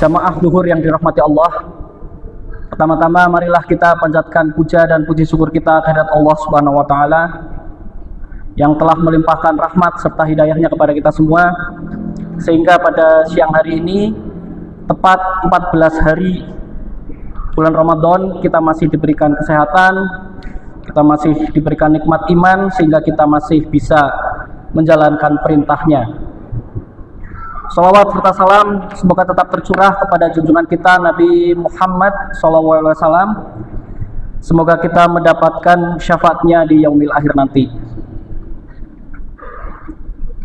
Jamaah zuhur yang dirahmati Allah, pertama-tama marilah kita panjatkan puja dan puji syukur kita kehadirat Allah Subhanahu wa taala yang telah melimpahkan rahmat serta hidayahnya kepada kita semua, sehingga pada siang hari ini tepat 14 hari bulan Ramadan kita masih diberikan kesehatan, kita masih diberikan nikmat iman, sehingga kita masih bisa menjalankan perintahnya. Salawat serta salam semoga tetap tercurah kepada junjungan kita Nabi Muhammad SAW. Semoga kita mendapatkan syafaatnya di yaumil akhir nanti.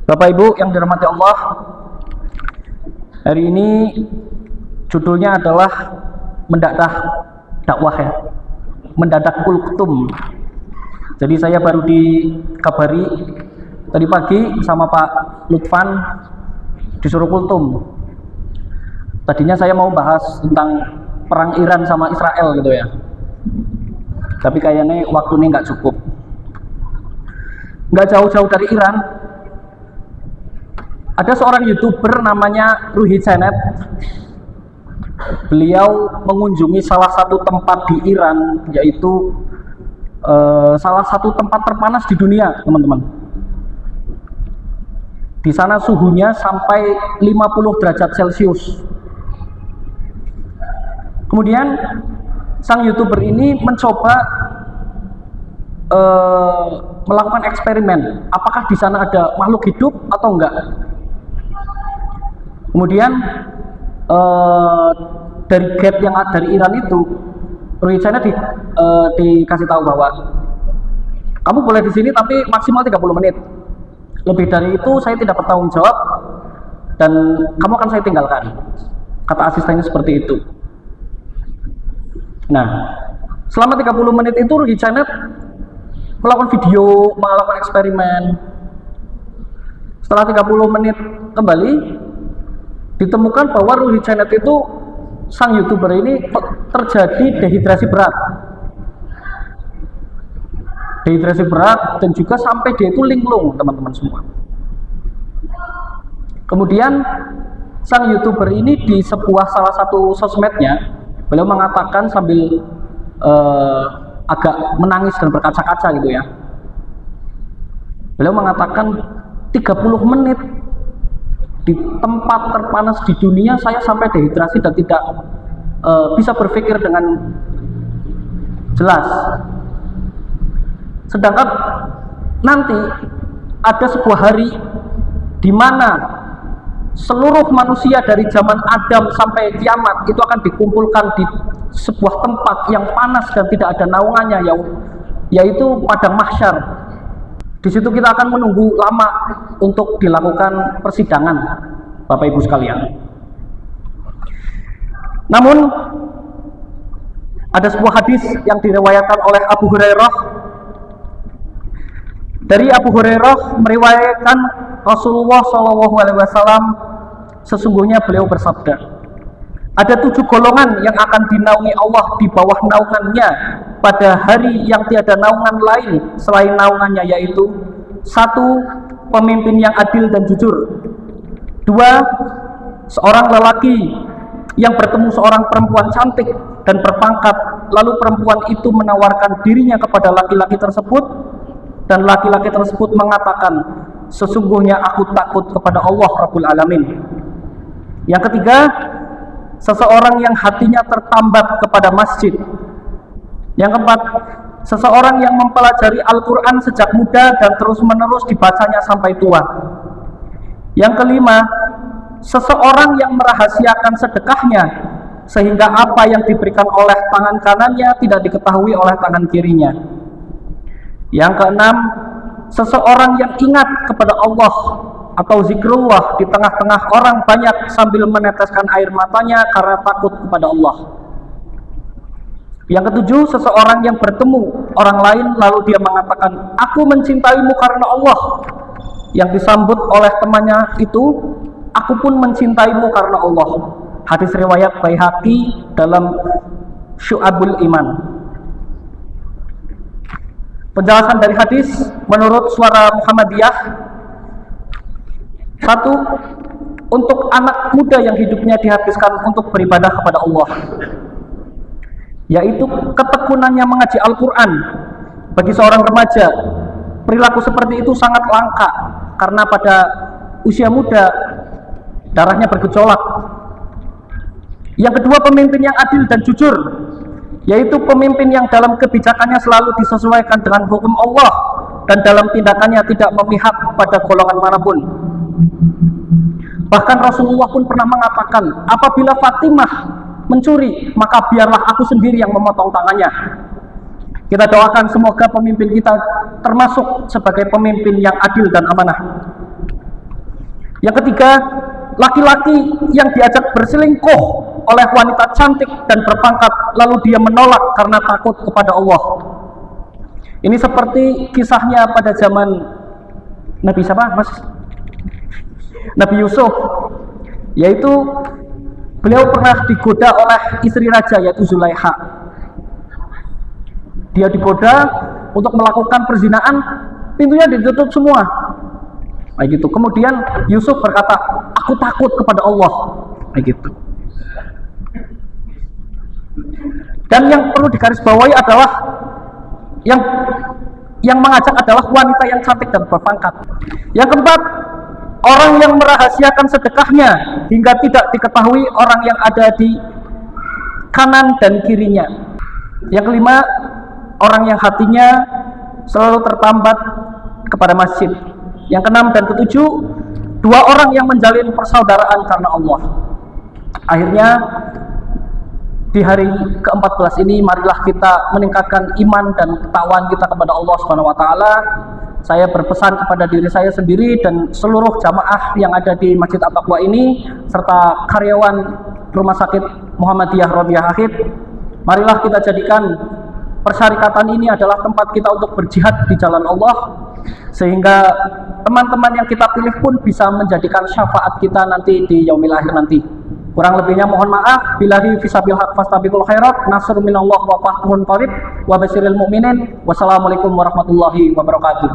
Bapak Ibu yang dirahmati Allah, hari ini judulnya adalah mendadak dakwah ya, mendadak kultum. Jadi saya baru dikabari tadi pagi sama Pak Lutfan, disuruh kultum. Tadinya saya mau bahas tentang perang Iran sama Israel gitu ya, tapi kayaknya waktunya nggak cukup. Nggak jauh-jauh dari Iran ada seorang YouTuber namanya Ruhi Chenet. Beliau mengunjungi salah satu tempat di Iran, yaitu salah satu tempat terpanas di dunia, teman-teman. Di sana suhunya sampai 50 derajat Celcius. Kemudian sang YouTuber ini mencoba melakukan eksperimen, apakah di sana ada makhluk hidup atau enggak. Kemudian dari gate yang ada dari Iran itu, Ruhichana dikasih tahu bahwa kamu boleh di sini tapi maksimal 30 menit. Lebih dari itu saya tidak bertanggung jawab dan kamu akan saya tinggalkan. Kata asistennya seperti itu. Nah, selama 30 menit itu Ruhi Chenet melakukan video, melakukan eksperimen. Setelah 30 menit kembali, ditemukan bahwa Ruhi Chenet itu, sang YouTuber ini, terjadi dehidrasi berat. Dehidrasi berat dan juga sampai dia itu linglung, teman-teman semua. Kemudian sang YouTuber ini di sebuah salah satu sosmednya, beliau mengatakan sambil agak menangis dan berkaca-kaca gitu ya. Beliau mengatakan 30 menit di tempat terpanas di dunia saya sampai dehidrasi dan tidak bisa berpikir dengan jelas. Sedangkan nanti ada sebuah hari di mana seluruh manusia dari zaman Adam sampai kiamat itu akan dikumpulkan di sebuah tempat yang panas dan tidak ada naungannya, yaitu padang mahsyar. Di situ kita akan menunggu lama untuk dilakukan persidangan, Bapak Ibu sekalian. Namun ada sebuah hadis yang diriwayatkan oleh Abu Hurairah. Dari Abu Hurairah meriwayatkan Rasulullah SAW, sesungguhnya beliau bersabda, ada 7 golongan yang akan dinaungi Allah di bawah naungannya pada hari yang tiada naungan lain selain naungannya, yaitu 1. Pemimpin yang adil dan jujur. 2. Seorang lelaki yang bertemu seorang perempuan cantik dan berpangkat, lalu perempuan itu menawarkan dirinya kepada laki-laki tersebut, dan laki-laki tersebut mengatakan, sesungguhnya aku takut kepada Allah Rabbul Alamin. Yang ketiga, seseorang yang hatinya tertambat kepada masjid. Yang keempat, seseorang yang mempelajari Al-Quran sejak muda dan terus-menerus dibacanya sampai tua. Yang kelima, seseorang yang merahasiakan sedekahnya sehingga apa yang diberikan oleh tangan kanannya tidak diketahui oleh tangan kirinya. Yang keenam, seseorang yang ingat kepada Allah atau zikrullah di tengah-tengah orang banyak sambil meneteskan air matanya karena takut kepada Allah. Yang ketujuh, seseorang yang bertemu orang lain lalu dia mengatakan, aku mencintaimu karena Allah. Yang disambut oleh temannya itu, aku pun mencintaimu karena Allah. Hadis riwayat Baihaqi dalam Syu'abul Iman. Penjelasan dari hadis menurut Suara Muhammadiyah. 1. untuk anak muda yang hidupnya dihabiskan untuk beribadah kepada Allah, yaitu ketekunannya mengaji Al-Quran. Bagi seorang remaja, perilaku seperti itu sangat langka karena pada usia muda darahnya bergejolak. Yang kedua, pemimpin yang adil dan jujur, yaitu pemimpin yang dalam kebijakannya selalu disesuaikan dengan hukum Allah dan dalam tindakannya tidak memihak pada golongan manapun. Bahkan Rasulullah pun pernah mengatakan, apabila Fatimah mencuri, maka biarlah aku sendiri yang memotong tangannya. Kita doakan semoga pemimpin kita termasuk sebagai pemimpin yang adil dan amanah. Yang ketiga, laki-laki yang diajak berselingkuh oleh wanita cantik dan berpangkat, lalu dia menolak karena takut kepada Allah. Ini seperti kisahnya pada zaman Nabi siapa, Mas? Nabi Yusuf, yaitu beliau pernah digoda oleh istri raja, yaitu Zulaikha. Dia digoda untuk melakukan perzinaan, pintunya ditutup semua. Kayak gitu. Kemudian Yusuf berkata, aku takut kepada Allah. Kayak gitu. Dan yang perlu digarisbawahi adalah yang mengajak adalah wanita yang cantik dan berpangkat. Yang keempat, orang yang merahasiakan sedekahnya hingga tidak diketahui orang yang ada di kanan dan kirinya. Yang kelima, orang yang hatinya selalu tertambat kepada masjid. Yang keenam dan ketujuh, dua orang yang menjalin persaudaraan karena Allah. Akhirnya di hari ke-14 ini, marilah kita meningkatkan iman dan ketakwaan kita kepada Allah Subhanahu wa taala. Saya berpesan kepada diri saya sendiri dan seluruh jamaah yang ada di Masjid At-Taqwa ini serta karyawan Rumah Sakit Muhammadiyah Robiah Akhid, marilah kita jadikan persyarikatan ini adalah tempat kita untuk berjihad di jalan Allah, sehingga teman-teman yang kita pilih pun bisa menjadikan syafaat kita nanti di yaumil akhir nanti. Kurang lebihnya mohon maaf. Billahi fisabil haq fastabiqul khairat, nasrun minallah wa fathun qarib wa basyiril mu'minin. Wassalamualaikum warahmatullahi wabarakatuh.